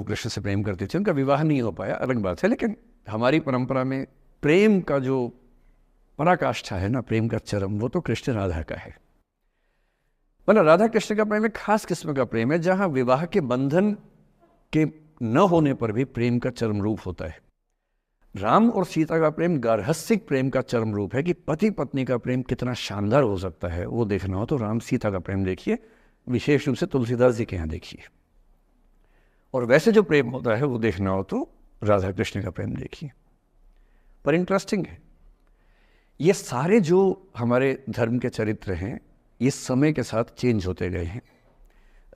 कृष्ण से प्रेम करती थी, उनका विवाह नहीं हो पाया, अलग बात है। लेकिन हमारी परंपरा में प्रेम का जो पराकाष्ठा है ना, प्रेम का चरम, वो तो कृष्ण राधा का है। मतलब राधा कृष्ण का प्रेम एक खास किस्म का प्रेम है, जहां विवाह के बंधन के न होने पर भी प्रेम का चरम रूप होता है। राम और सीता का प्रेम गार्हस्थ्यिक प्रेम का चरम रूप है कि पति पत्नी का प्रेम कितना शानदार हो सकता है। वो देखना हो तो राम सीता का प्रेम देखिए, विशेष रूप से तुलसीदास जी के यहाँ देखिए। और वैसे जो प्रेम होता है वो देखना हो तो राधा कृष्ण का प्रेम देखिए। पर इंटरेस्टिंग है, ये सारे जो हमारे धर्म के चरित्र हैं ये समय के साथ चेंज होते गए हैं।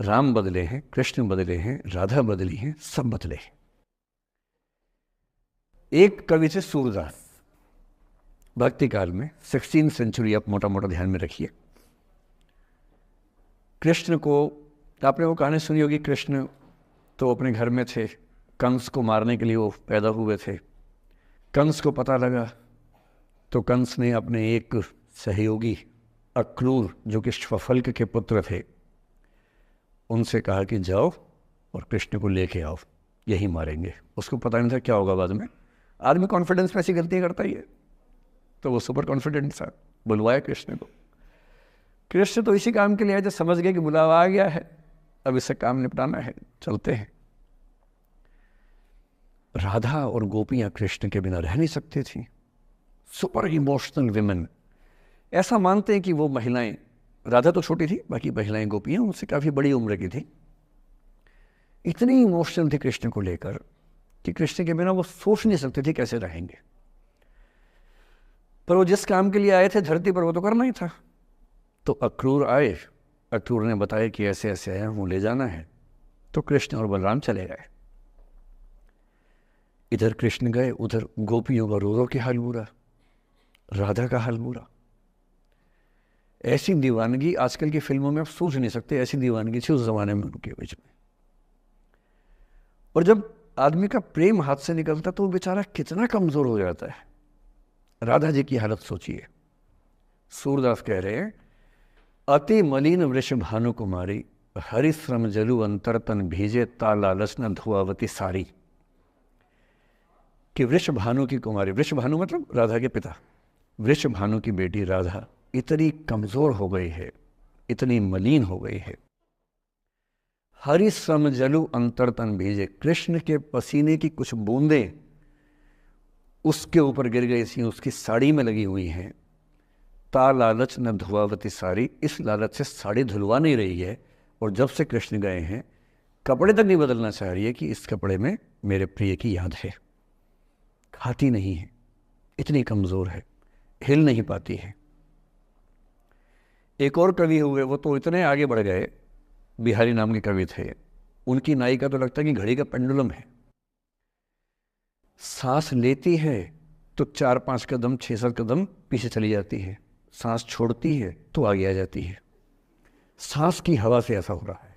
राम बदले हैं, कृष्ण बदले हैं, राधा बदली हैं, सब बदले हैं। एक कवि थे सूरदास, भक्ति काल में 16th सेंचुरी, आप मोटा मोटा ध्यान में रखिए। कृष्ण को, आपने वो कहानी सुनी होगी, कृष्ण तो अपने घर में थे, कंस को मारने के लिए वो पैदा हुए थे। कंस को पता लगा तो कंस ने अपने एक सहयोगी अक्रूर, जो कि श्वफल्क के पुत्र थे, उनसे कहा कि जाओ और कृष्ण को लेके आओ, यही मारेंगे। उसको पता नहीं था क्या होगा बाद में। आदमी कॉन्फिडेंस में ऐसी गलतियां करता ही है, तो वो सुपर कॉन्फिडेंट था, बुलवाया कृष्ण को। कृष्ण तो इसी काम के लिए आए थे, समझ गए कि बुलावा आ गया है, अब इससे काम निपटाना है, चलते हैं। राधा और गोपियां कृष्ण के बिना रह नहीं सकती थी। सुपर इमोशनल विमेन, ऐसा मानते हैं कि वो महिलाएं, राधा तो छोटी थी, बाकी महिलाएं गोपियां उनसे काफी बड़ी उम्र की थी, इतनी इमोशनल थी कृष्ण को लेकर कि कृष्ण के बिना वो सोच नहीं सकते थे कैसे रहेंगे। पर वो जिस काम के लिए आए थे धरती पर, वो तो करना ही था। तो अक्रूर आए, अक्रूर ने बताया कि ऐसे ऐसे आया हूं, ले जाना है। तो कृष्ण और बलराम चले गए। इधर कृष्ण गए, उधर गोपियों का रो रो के हाल बुरा, राधा का हाल बुरा। ऐसी दीवानगी आजकल की फिल्मों में आप सोच नहीं सकते, ऐसी दीवानगी थी उस जमाने में उनके बीच में। और जब आदमी का प्रेम हाथ से निकलता तो वो बेचारा कितना कमजोर हो जाता है। राधा जी की हालत सोचिए। सूरदास कह रहे हैं, अति मलिन वृष भानु कुमारी, हरिश्रम जलु अंतर तन भीजे, ता लालच न धुआवती सारी। कि वृष भानु की कुमारी, वृष भानु मतलब राधा के पिता, वृष भानु की बेटी राधा इतनी कमजोर हो गई है, इतनी मलिन हो गई है। हरिश्रम जलु अंतर तन भीजे, कृष्ण के पसीने की कुछ बूंदें उसके ऊपर गिर गई थी, उसकी साड़ी में लगी हुई हैं। ता लालच न धुआवती साड़ी, इस लालच से साड़ी धुलवा नहीं रही है। और जब से कृष्ण गए हैं कपड़े तक नहीं बदलना चाह रही है कि इस कपड़े में मेरे प्रिय की याद है। खाती नहीं है, इतनी कमजोर है, हिल नहीं पाती है। एक और कवि हुए, वो तो इतने आगे बढ़ गए, बिहारी नाम के कवि थे, उनकी नायिका तो लगता है कि घड़ी का पेंडुलम है। सांस लेती है तो 4-5 कदम 6-7 कदम पीछे चली जाती है, सांस छोड़ती है तो आगे आ जाती है। सांस की हवा से ऐसा हो रहा है।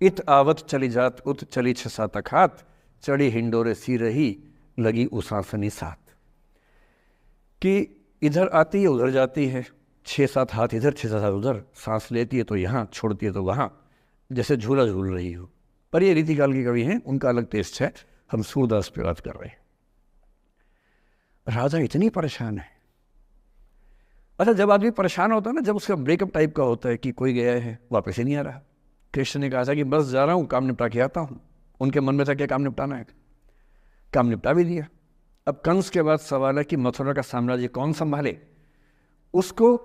इत आवत चली जात उत चली 6-7 अखात, चढ़ी हिंडोरे सी रही लगी उसासनी साथ। कि इधर आती है उधर जाती है, 6-7 हाथ इधर 6-7 हाथ उधर, सांस लेती है तो यहाँ, छोड़ती है तो वहाँ, जैसे झूला झूल रही हो। पर ये रीतिकाल के कवि हैं, उनका अलग टेस्ट है, हम सूरदास पे बात कर रहे हैं। राधा इतनी परेशान है। अच्छा, जब आदमी परेशान होता है ना, जब उसका ब्रेकअप टाइप का होता है कि कोई गया है वापस ही नहीं आ रहा, कृष्ण ने कहा था कि बस जा रहा हूँ, काम निपटा के आता हूँ। उनके मन में था क्या काम निपटाना है, काम निपटा भी दिया। अब कंस के बाद सवाल है कि मथुरा का साम्राज्य कौन संभाले। उसको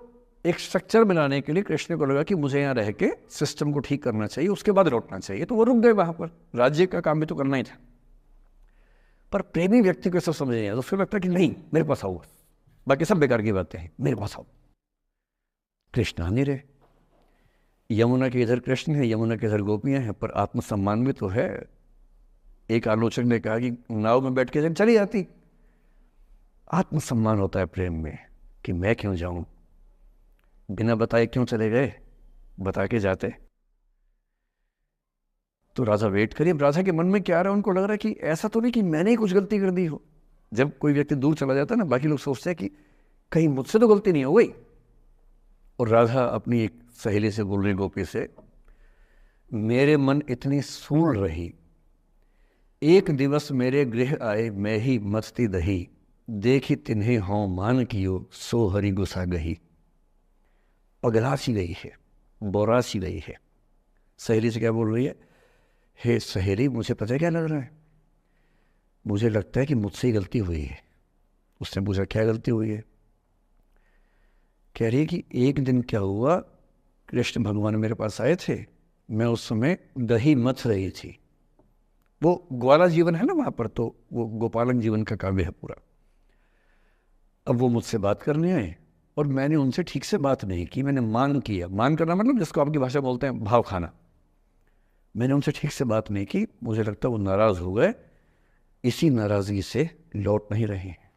एक स्ट्रक्चर बनाने के लिए कृष्ण को लगा कि मुझे यहाँ रह के सिस्टम को ठीक करना चाहिए, उसके बाद लौटना चाहिए। तो वो रुक गए वहां पर, राज्य का काम भी तो करना ही था। पर प्रेमी व्यक्ति को सब समझ नहीं आया, तो उसको लगता कि नहीं मेरे पास आओ, बाकी सब बेकार की बातें हैं, मेरे पास आओ। कृष्ण आ नहीं रहे, यमुना के इधर कृष्ण है, यमुना के इधर गोपियां हैं, पर आत्मसम्मान भी तो है। एक आलोचक ने कहा कि नाव में बैठ के चली जाती। आत्मसम्मान होता है प्रेम में कि मैं क्यों जाऊं, बिना बताए क्यों चले गए, बता के जाते। तो राधा वेट करिए। राधा के मन में क्या आ रहा है, उनको लग रहा है कि ऐसा तो नहीं कि मैंने ही कुछ गलती कर दी हो। जब कोई व्यक्ति दूर चला जाता है ना, बाकी लोग सोचते हैं कि कहीं मुझसे तो गलती नहीं हो गई। और राधा अपनी एक सहेली से बोल रही, गोपी से, मेरे मन इतनी सूल रही एक दिवस मेरे गृह आए मैं ही मस्ती दही, देखी तिन्हें हों मान कियो सो हरि गुसा गही। पगला सी गई है, बोरा सी गई है। सहेली से क्या बोल रही है? हे सहेली, मुझे पता है क्या लग रहा है, मुझे लगता है कि मुझसे ही गलती हुई है। उसने पूछा क्या गलती हुई है? कह रही है कि एक दिन क्या हुआ, कृष्ण भगवान मेरे पास आए थे, मैं उस समय दही मथ रही थी। वो ग्वाला जीवन है ना वहाँ पर, तो वो गोपालन जीवन का काव्य है पूरा। अब वो मुझसे बात करने आए और मैंने उनसे ठीक से बात नहीं की, मैंने मान किया। मान करना मतलब जिसको आपकी भाषा बोलते हैं भाव खाना। मैंने उनसे ठीक से बात नहीं की, मुझे लगता है वो नाराज़ हो गए, इसी नाराज़गी से लौट नहीं रहे हैं।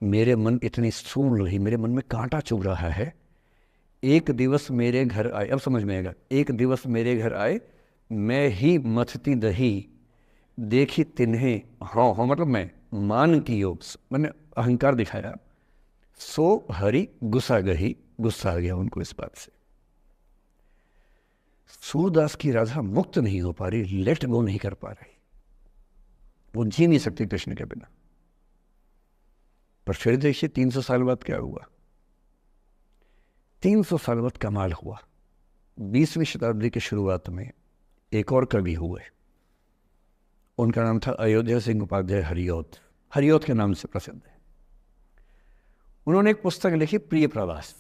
मेरे मन इतनी सून रही, मेरे मन में कांटा चुभ रहा है। एक दिवस मेरे घर आए, अब समझ में आएगा, एक दिवस मेरे घर आए मैं ही मथती दही, देखी तिन्हें हाँ हाँ मतलब मैं मान की योग, मैंने अहंकार दिखाया, सो हरि गुस्सा गही, गुस्सा आ गया उनको इस बात से। सूरदास की राधा मुक्त नहीं हो पा रही, लेट गो नहीं कर पा रही, वो जी नहीं सकती कृष्ण के बिना। पर फिर देखिए 300 साल बाद क्या हुआ। 300 साल बाद कमाल हुआ। 20वीं शताब्दी की शुरुआत में एक और कवि हुए, उनका नाम था अयोध्या सिंह उपाध्याय हरिऔध। हरिऔध के नाम से प्रसिद्ध है। उन्होंने एक पुस्तक लिखी प्रिय प्रवास।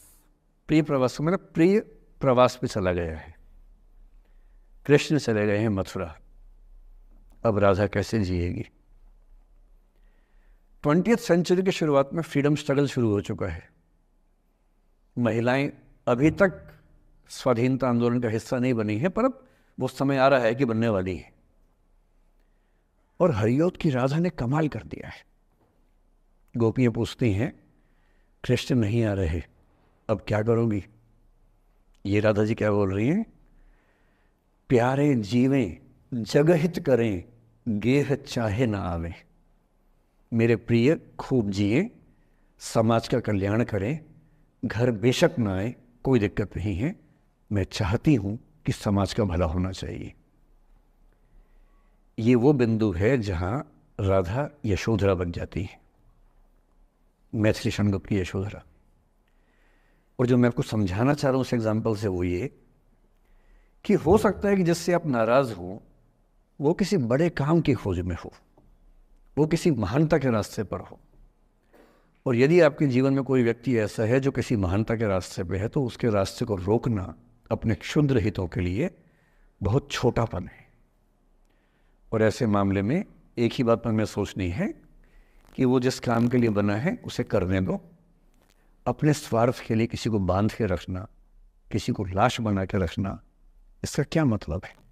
प्रिय प्रवास मतलब प्रिय प्रवास पे चला गया है, कृष्ण चले गए हैं मथुरा, अब राधा कैसे जिएगी। 20वीं सेंचुरी की शुरुआत में फ्रीडम स्ट्रगल शुरू हो चुका है। महिलाएं अभी तक स्वाधीनता आंदोलन का हिस्सा नहीं बनी है, पर अब वो समय आ रहा है कि बनने वाली है। और हरिऔध की राधा ने कमाल कर दिया है। गोपियां पूछती हैं कृष्ण नहीं आ रहे, अब क्या करोगी? ये राधा जी क्या बोल रही हैं? प्यारे जीवें जगहित करें, गेह चाहे ना आवे। मेरे प्रिय खूब जिए, समाज का कल्याण करें, घर बेशक ना आए, कोई दिक्कत नहीं है, मैं चाहती हूं कि समाज का भला होना चाहिए। ये वो बिंदु है जहां राधा यशोधरा बन जाती है, मैथिली षणगुप्त की यशोधरा। और जो मैं आपको समझाना चाह रहा हूं उस एग्जाम्पल से वो ये कि हो सकता है कि जिससे आप नाराज हो वो किसी बड़े काम की खोज में हो, वो किसी महानता के रास्ते पर हो। और यदि आपके जीवन में कोई व्यक्ति ऐसा है जो किसी महानता के रास्ते पे है, तो उसके रास्ते को रोकना अपने क्षुद्र हितों के लिए बहुत छोटापन है। और ऐसे मामले में एक ही बात हमें सोचनी है कि वो जिस काम के लिए बना है उसे करने दो। अपने स्वार्थ के लिए किसी को बांध के रखना, किसी को लाश बना के रखना, इसका क्या मतलब है?